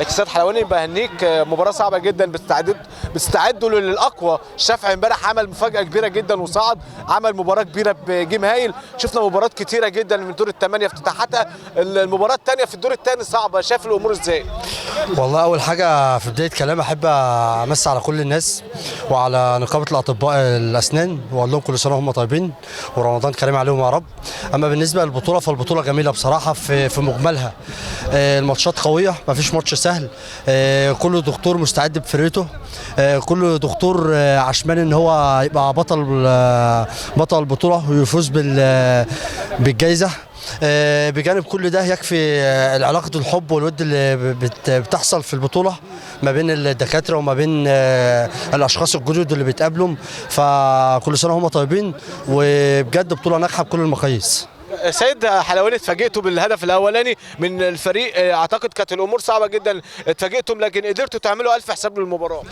اكساد حلواني بهنيك، مباراه صعبه جدا، بتستعدوا للاقوى. الشافعي امبارح عمل مفاجاه كبيره جدا وصعد، عمل مباراه كبيره بجيم هايل. شفنا مباريات كتيره جدا من دور الثمانيه افتتاحاتها، المباراه الثانيه في الدور الثاني صعبه. شايف الامور ازاي؟ والله اول حاجه في بدايه كلامي احب امسي على كل الناس وعلى نقابه الاطباء الاسنان واقول لهم كل سنه وهم طيبين ورمضان كريم عليهم يا رب. اما بالنسبه للبطوله فالبطوله جميله بصراحه في مجملها. الماتشات قويه، ما فيش ماتش سهل. كل دكتور مستعد بفرقته، كل دكتور عشمان ان هو يبقى بطل البطوله ويفوز بالجائزه. بجانب كل ده يكفي علاقة الحب والود اللي بتحصل في البطولة ما بين الدكاترة وما بين الأشخاص الجدد اللي بيتقابلوا. فكل سنة هم طيبين، وبجد بطولة ناجحة بكل المقاييس. سيد حلواني، اتفاجئتوا بالهدف الاولاني من الفريق، اعتقد كانت الامور صعبه جدا، اتفاجئتم لكن قدرتوا تعملوا الف حساب للمباراه.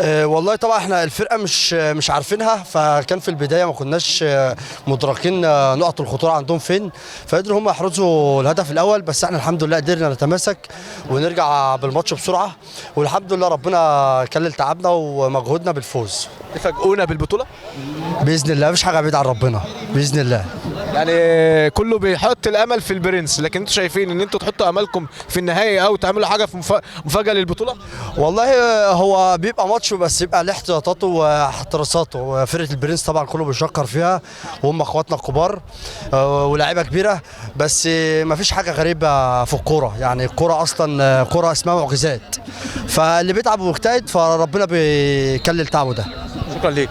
والله طبعا احنا الفرقه مش عارفينها، فكان في البدايه ما كناش مدركين نقط الخطوره عندهم فين، فقدروا هم يحرزوا الهدف الاول. بس احنا الحمد لله قدرنا نتماسك ونرجع بالماتش بسرعه، والحمد لله ربنا كلل تعبنا ومجهودنا بالفوز. تفاجئونا بالبطوله باذن الله، مفيش حاجه بعيد عن ربنا باذن الله. يعني كله بيحط الامل في البرنس، لكن انتوا شايفين ان انتوا تحطوا املكم في النهائي او تعملوا حاجه في مفاجاه للبطوله؟ والله هو بيبقى ماتش بس يبقى له احتياطاته واحتراساته. فرقه البرنس طبعا كله بيشكر فيها، وهم اخواتنا الكبار ولاعيبه كبيره، بس ما فيش حاجه غريبه في الكوره. يعني الكوره اصلا كوره اسمها معجزات، فاللي بيتعب ويجتهد فربنا بيكلل تعبه ده. شكرا ليك.